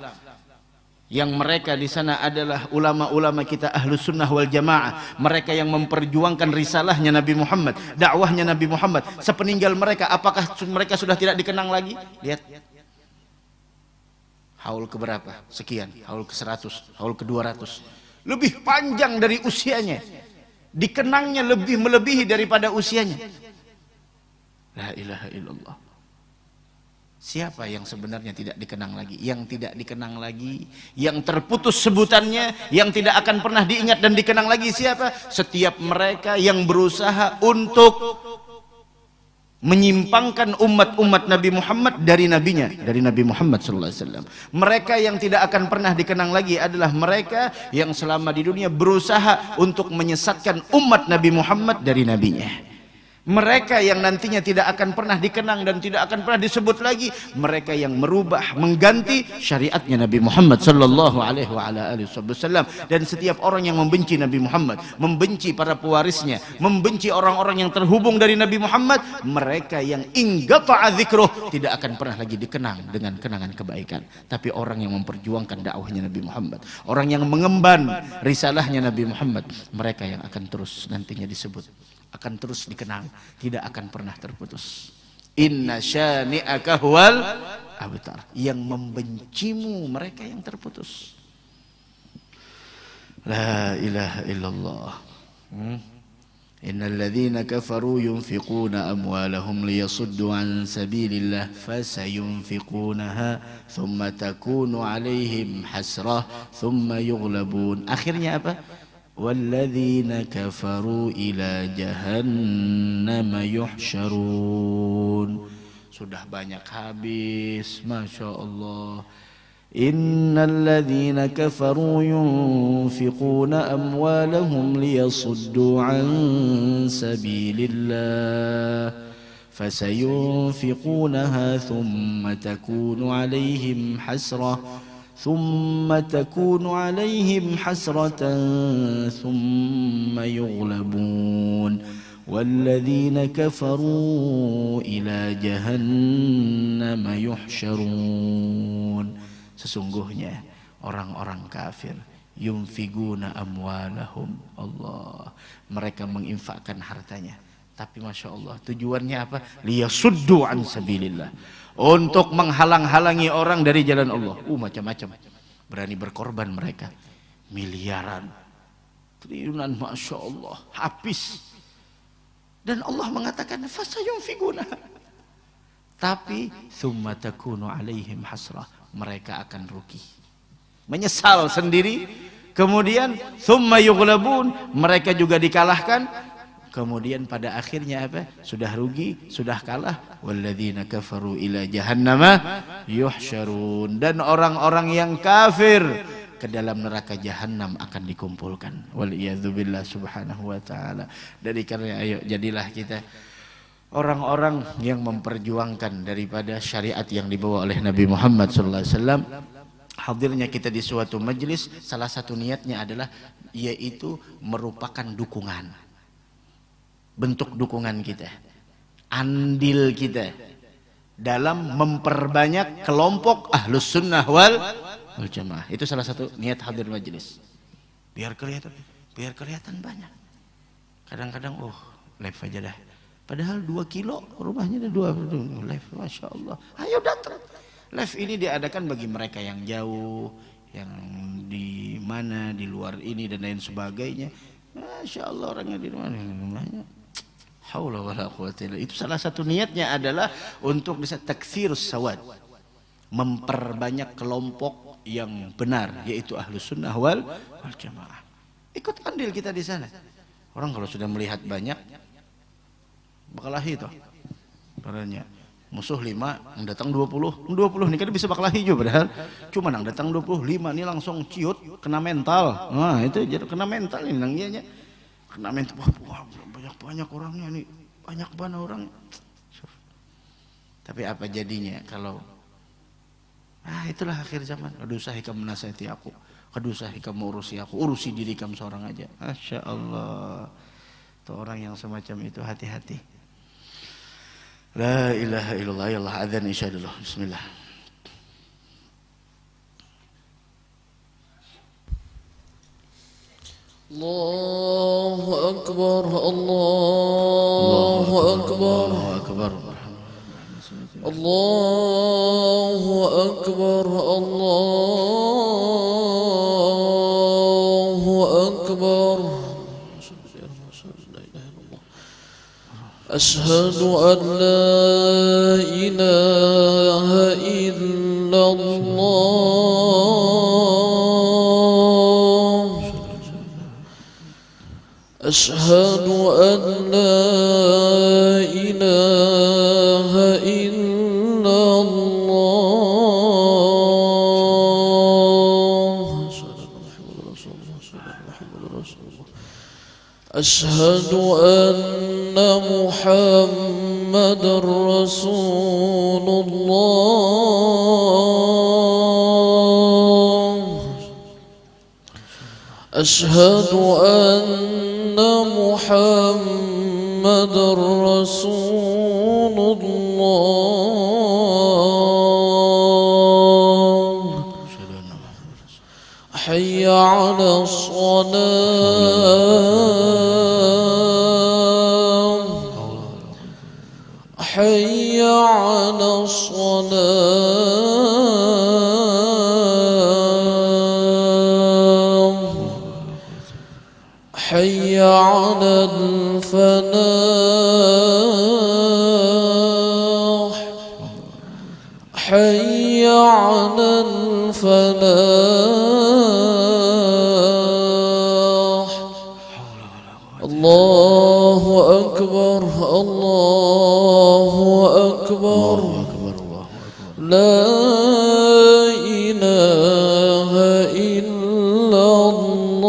Speaker 2: Yang mereka di sana adalah ulama-ulama kita Ahlus Sunnah wal Jamaah. Mereka yang memperjuangkan risalahnya Nabi Muhammad, dakwahnya Nabi Muhammad. Sepeninggal mereka, apakah mereka sudah tidak dikenang lagi? Lihat. Haul ke berapa? Sekian. Haul ke 100, haul ke 200. Lebih panjang dari usianya. Dikenangnya lebih melebihi daripada usianya. La ilaha illallah. Siapa yang sebenarnya tidak dikenang lagi? Yang tidak dikenang lagi, yang terputus sebutannya, yang tidak akan pernah diingat dan dikenang lagi siapa? Setiap mereka yang berusaha untuk menyimpangkan umat-umat Nabi Muhammad dari nabinya, dari Nabi Muhammad SAW. Mereka yang tidak akan pernah dikenang lagi adalah mereka yang selama di dunia berusaha untuk menyesatkan umat Nabi Muhammad dari nabinya. Mereka yang nantinya tidak akan pernah dikenang dan tidak akan pernah disebut lagi, mereka yang merubah, mengganti syariatnya Nabi Muhammad sallallahu alaihi wasallam. Dan setiap orang yang membenci Nabi Muhammad, membenci para pewarisnya, membenci orang-orang yang terhubung dari Nabi Muhammad, mereka yang inqata'a dzikruh, tidak akan pernah lagi dikenang dengan kenangan kebaikan. Tapi orang yang memperjuangkan dakwahnya Nabi Muhammad, orang yang mengemban risalahnya Nabi Muhammad, mereka yang akan terus nantinya disebut, akan terus dikenang, tidak akan pernah terputus. Inna syani'aka huwal abtar. Yang membencimu mereka yang terputus. La ilaha illallah. Innal ladzina kafaru yunfiquna amwalahum liyasuddu an sabilillah fasayunfiqunaha thumma takunu alaihim hasrah thumma yughlabun. Akhirnya apa? وَالَّذِينَ كَفَرُوا إِلَى جَهَنَّمَ يُحْشَرُونَ. Sudah banyak habis, Masya Allah. Innal ladzina kafaru yunfiquna amwalahum liyasuddu an sabilillah fasayunfiqunaha thumma takunu alaihim hasrah ثم تكون عليهم حسرة ثم يغلبون والذين كفروا إلى جهنم يحشرون. Sesungguhnya orang-orang kafir yunfiguna amwalahum, Allah, mereka menginfakkan hartanya, tapi Masya Allah tujuannya apa? Liyasuddu an sabilillah, untuk menghalang-halangi orang dari jalan Allah. Macam-macam. Berani berkorban mereka. Miliaran, triliunan, Masya Allah, habis. Dan Allah mengatakan fasayunfiguna. Tapi thumma takunu alaihim hasrah, mereka akan rugi, menyesal sendiri. Kemudian thumma yughlabun, mereka juga dikalahkan. Kemudian pada akhirnya apa? Sudah rugi, sudah kalah. Walladzina kafaru ila jahannama yuhsyarun. Dan orang-orang yang kafir ke dalam neraka jahanam akan dikumpulkan. Waliyadzubillah subhanahu wa ta'ala. Dari karena ayo jadilah kita orang-orang yang memperjuangkan daripada syariat yang dibawa oleh Nabi Muhammad SAW. Hadirnya kita di suatu majelis, salah satu niatnya adalah yaitu merupakan dukungan. Bentuk dukungan kita, andil kita dalam memperbanyak kelompok Ahlus Sunnah wal Jamaah. Itu salah satu niat hadir majelis. Biar kelihatan banyak. Kadang-kadang live aja dah. Padahal 2 kilo rumahnya ada 2 live, Masya Allah. Ayo datang. Live ini diadakan bagi mereka yang jauh, yang di mana, di luar ini dan lain sebagainya. Masya Allah, orangnya di rumahnya. Haula wala quwwata illa billah. Itu salah satu niatnya adalah untuk bisa taktsirus sawad, memperbanyak kelompok yang benar, yaitu Ahlus Sunnah wal Jamaah. Ikut andil kita di sana. Orang kalau sudah melihat banyak bakalahi toh. Caranya musuh 5, yang datang 20 nih kan bisa bakalahi juga, padahal cuma yang datang 25 nih langsung ciut, kena mental. Nah, itu jadi kena mental ini nangnya. Kena mental, wah banyak orangnya nih, banyak banget orang. Tapi apa jadinya kalau itulah akhir zaman. Kadusahi kamu menasihati aku, kadusahi kamu urusi aku, urusi diri kamu seorang aja. Masya Allah. Tuh orang yang semacam itu hati-hati. La ilaha illallah. Ya Allah, adzan insya Allah. Bismillah.
Speaker 3: الله أكبر الله أكبر الله أكبر الله أكبر أشهد أن لا إله إلا الله أشهد أن لا إله إلا الله أشهد أن محمد رسول الله أشهد أن محمد رسول الله حي على الصلاة حي على الصلاة حي على الفلاح حي على الفلاح الله أكبر الله أكبر لا إله إلا الله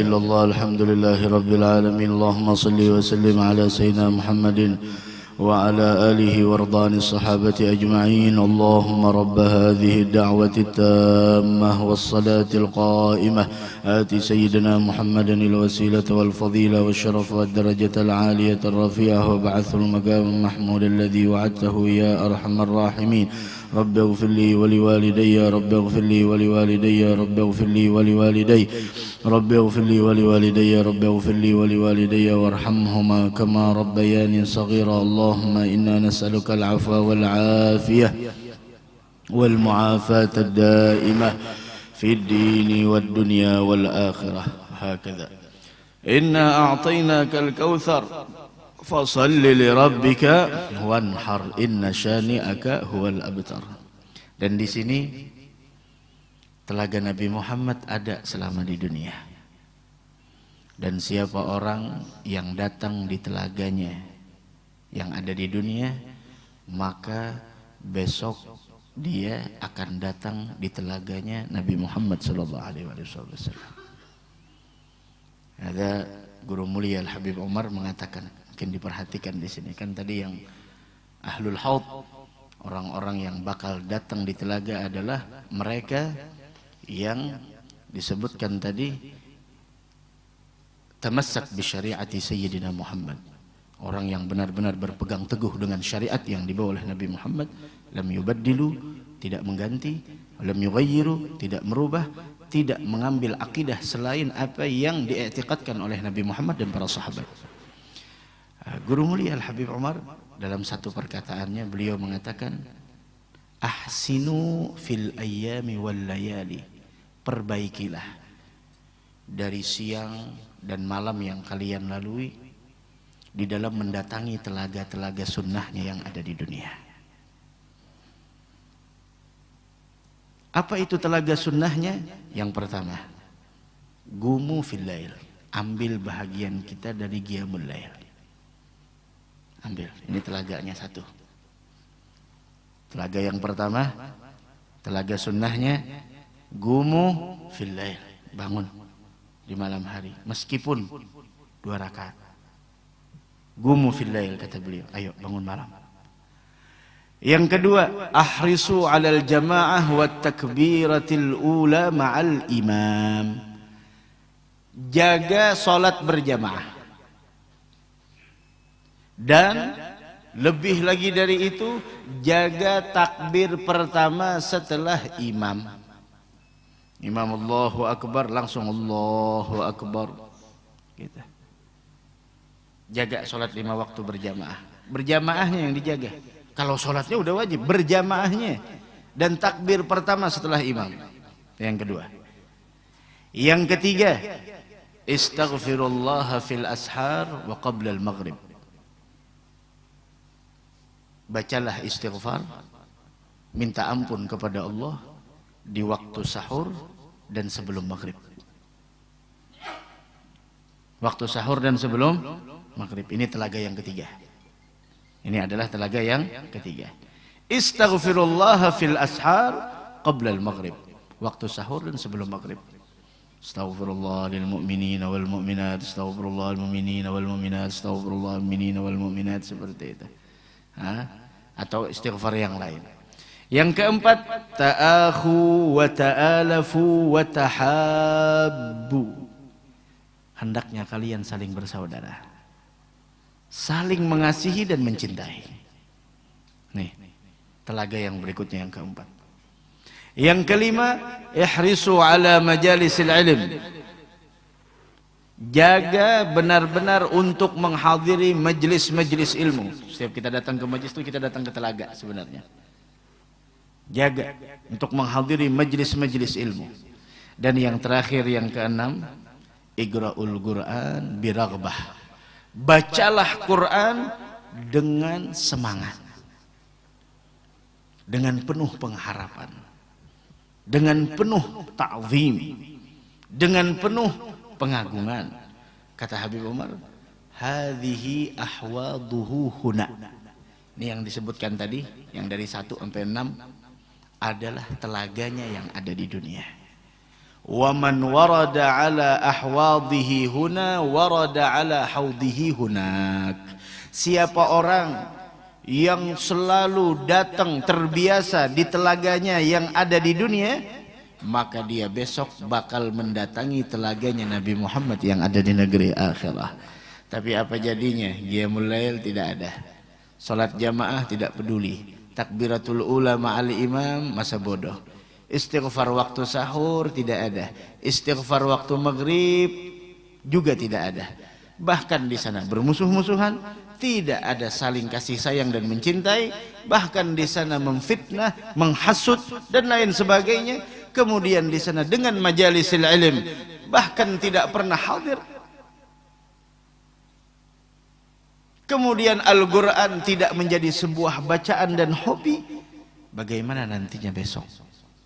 Speaker 2: إلا الله. الحمد لله رب العالمين. اللهم صل وسلم على سيدنا محمد وعلى آله وارضان الصحابة أجمعين. اللهم رب هذه الدعوة التامة والصلاة القائمة آت سيدنا محمد الوسيلة والفضيلة والشرف والدرجة العالية الرفيعة وابعثه المقام المحمود الذي وعدته يا أرحم الراحمين. رب اغفر لي ولوالدي رب اغفر لي ولوالدي رب اغفر لي ولوالدي رب اغفر لي ولوالدي رب اغفر لي ولوالدي وارحمهما كما ربياني صغيرا. اللهم إنا نسألك العفو والعافية والمعافاة الدائمة في الدين والدنيا والآخرة. هكذا إنا أعطيناك الكوثر فصل لربك wanhar inna syani'aka huwal abtar. Dan di sini telaga Nabi Muhammad ada selama di dunia. Dan siapa orang yang datang di telaganya yang ada di dunia, maka besok dia akan datang di telaganya Nabi Muhammad sallallahu alaihi wasallam. Ada guru mulia Al Habib Umar mengatakan, mungkin diperhatikan di sini kan tadi yang ahlul haud, orang-orang yang bakal datang di telaga adalah mereka yang disebutkan tadi tamassak bi syariati sayyidina Muhammad, orang yang benar-benar berpegang teguh dengan syariat yang dibawa oleh Nabi Muhammad, lam yubaddilu, tidak mengganti, lam yughayyiru, tidak merubah, tidak mengambil akidah selain apa yang diiktikadkan oleh Nabi Muhammad dan para sahabat. Guru mulia Al Habib Umar dalam satu perkataannya beliau mengatakan, ahsinu fil ayyami wal layali, perbaikilah dari siang dan malam yang kalian lalui di dalam mendatangi telaga-telaga sunnahnya yang ada di dunia. Apa itu telaga sunnahnya? Yang pertama, gumu fil lail, ambil bahagian kita dari qiyamul lail. Ambil, ini telaganya satu. Telaga yang pertama, telaga sunnahnya, gumu fil lail, bangun di malam hari, meskipun 2 rakaat. Gumu fil lail, kata beliau, ayo bangun malam. Yang kedua, ahrisu alal jamaah wa takbiratil ula ma'al imam, jaga salat berjamaah. Dan lebih lagi dari itu, jaga takbir pertama setelah imam. Imam Allahu Akbar, langsung Allahu Akbar. Gitu. Jaga sholat 5 waktu berjamaah. Berjamaahnya yang dijaga. Kalau sholatnya udah wajib, berjamaahnya. Dan takbir pertama setelah imam. Yang kedua. Yang ketiga, istaghfirullah fil ashar wa qabla al-maghrib. Bacalah istighfar, minta ampun kepada Allah di waktu sahur dan sebelum maghrib. Waktu sahur dan sebelum maghrib. Ini telaga yang ketiga. Ini adalah telaga yang ketiga. Istaghfirullah fil ashar qabla al-maghrib. Waktu sahur dan sebelum maghrib. Astaghfirullah lil mu'minina wal mu'minat, astaghfirullah lil mu'minina wal mu'minat, astaghfirullah lil mu'minina wal mu'minat, seperti itu. Atau istighfar yang lain. Yang keempat, ta'akhu wa ta'alafu wa tahabbu. Hendaknya kalian saling bersaudara, saling mengasihi dan mencintai. Nih, telaga yang berikutnya yang keempat. Yang kelima, ihrisu ala majalisil ilm. Jaga benar-benar untuk menghadiri majlis-majlis ilmu. Setiap kita datang ke majlis itu kita datang ke telaga sebenarnya. Jaga untuk menghadiri majlis-majlis ilmu. Dan yang terakhir yang keenam, igra'ul Qur'an biraghbah. Bacalah Quran dengan semangat, dengan penuh pengharapan, dengan penuh ta'zim, dengan penuh pengagungan. Kata Habib Umar, hadhihi ahwaduhu huna. Ini yang disebutkan tadi, yang dari 1 sampai 6 adalah telaganya yang ada di dunia. Wa man warada ala ahwadihi huna warada ala haudihi hunak. Siapa orang yang selalu datang terbiasa di telaganya yang ada di dunia, maka dia besok bakal mendatangi telaganya Nabi Muhammad yang ada di negeri akhirah. Tapi apa jadinya? Qiyamul lail tidak ada, salat jamaah tidak peduli, takbiratul ula ma'al imam masa bodoh, istighfar waktu sahur tidak ada, istighfar waktu maghrib juga tidak ada. Bahkan di sana bermusuh-musuhan, tidak ada saling kasih sayang dan mencintai, bahkan di sana memfitnah, menghasut dan lain sebagainya. Kemudian di sana dengan majalisil ilm bahkan tidak pernah hadir. Kemudian Al-Quran tidak menjadi sebuah bacaan dan hobi. Bagaimana nantinya besok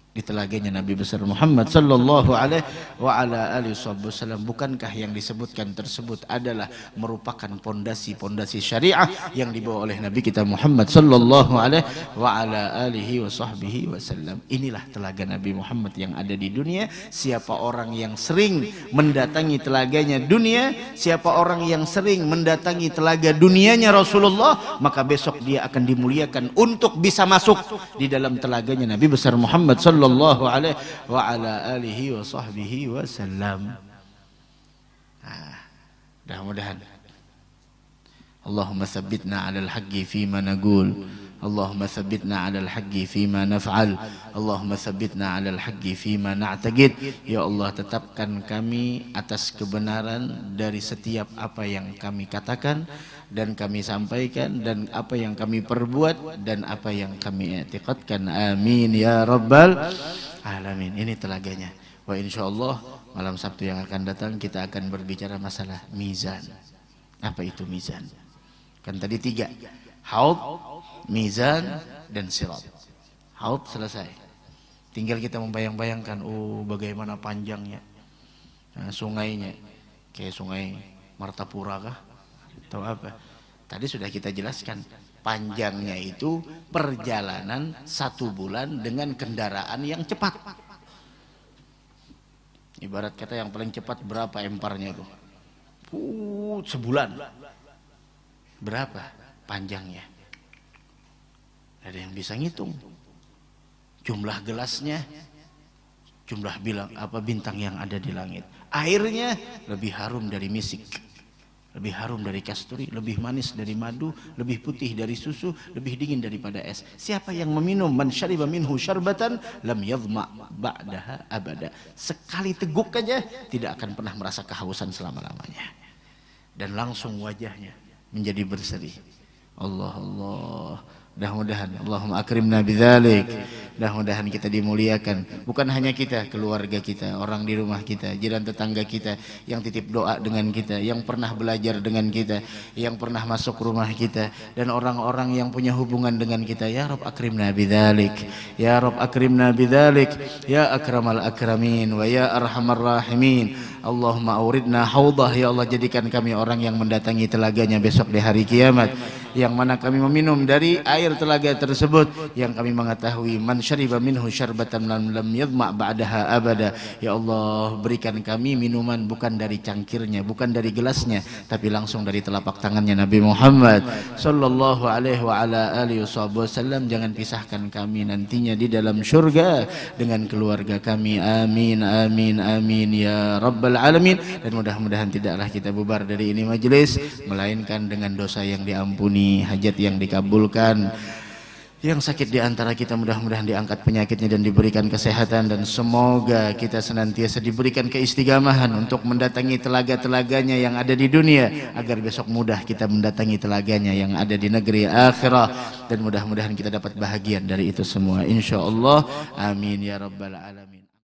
Speaker 2: di telaganya Nabi besar Muhammad sallallahu alaihi wa ala alihi wasallam? Bukankah yang disebutkan tersebut adalah merupakan pondasi-pondasi syariah yang dibawa oleh Nabi kita Muhammad sallallahu alaihi wa ala alihi wasallam? Inilah telaga Nabi Muhammad yang ada di dunia. Siapa orang yang sering mendatangi telaganya dunia, siapa orang yang sering mendatangi telaga dunianya Rasulullah, maka besok dia akan dimuliakan untuk bisa masuk di dalam telaganya Nabi besar Muhammad sallallahu alaihi wa ala alihi wa sahbihi wasallam. Mudah-mudahan Allahumma tsabbitna 'alal haqqi fima naqul, Allahumma tsabbitna 'alal haqqi fima naf'al, Allahumma tsabbitna 'alal haqqi fima na'taqid. Ya Allah, tetapkan kami atas kebenaran dari setiap apa yang kami katakan dan kami sampaikan, dan apa yang kami perbuat dan apa yang kami i'tiqadkan. Amin ya rabbal alamin. Ini telaganya. Wa insyaallah malam Sabtu yang akan datang kita akan berbicara masalah mizan. Apa itu mizan? Kan tadi 3, haud, mizan dan sirat. Haud selesai, tinggal kita membayang-bayangkan, oh bagaimana panjangnya sungainya, kayak sungai Martapura kah atau apa? Tadi sudah kita jelaskan, panjangnya itu perjalanan 1 bulan dengan kendaraan yang cepat. Ibarat kata yang paling cepat berapa emparnya itu? Sebulan. Berapa panjangnya? Ada yang bisa ngitung. Jumlah gelasnya, jumlah bintang yang ada di langit. Airnya lebih harum dari misik. Lebih harum dari kasturi, lebih manis dari madu, lebih putih dari susu, lebih dingin daripada es. Siapa yang meminum man syariba minhu syarbatan lam yadhma ba'daha abada. Sekali teguk aja tidak akan pernah merasa kehausan selama-lamanya. Dan langsung wajahnya menjadi berseri. Allah Allah. Mudah-mudahan Allahumma akrimna bidzalik. Mudah-mudahan kita dimuliakan, bukan hanya kita, keluarga kita, orang di rumah kita, jiran tetangga kita yang titip doa dengan kita, yang pernah belajar dengan kita, yang pernah masuk rumah kita, dan orang-orang yang punya hubungan dengan kita. Ya Rabb akrimna bidzalik, ya Rabb akrimna bidzalik, ya akramal akramin wa ya arhamar rahimin. Allahumma auridna haudah, ya Allah jadikan kami orang yang mendatangi telaganya besok di hari kiamat, yang mana kami meminum dari air telaga tersebut, yang kami mengetahui man syariba minhu syarbatan lam yadhma ba'daha abada. Ya Allah berikan kami minuman bukan dari cangkirnya, bukan dari gelasnya, tapi langsung dari telapak tangannya Nabi Muhammad sallallahu alaihi wa ala alihi wasallam. Jangan pisahkan kami nantinya di dalam syurga dengan keluarga kami, amin amin amin ya rabbal alamin. Dan mudah-mudahan tidaklah kita bubar dari ini majelis melainkan dengan dosa yang diampuni, hajat yang dikabulkan. Yang sakit di antara kita mudah-mudahan diangkat penyakitnya dan diberikan kesehatan, dan semoga kita senantiasa diberikan keistiqamahan untuk mendatangi telaga-telaganya yang ada di dunia, agar besok mudah kita mendatangi telaganya yang ada di negeri akhirah, dan mudah-mudahan kita dapat bahagian dari itu semua insyaallah, amin ya rabbal alamin.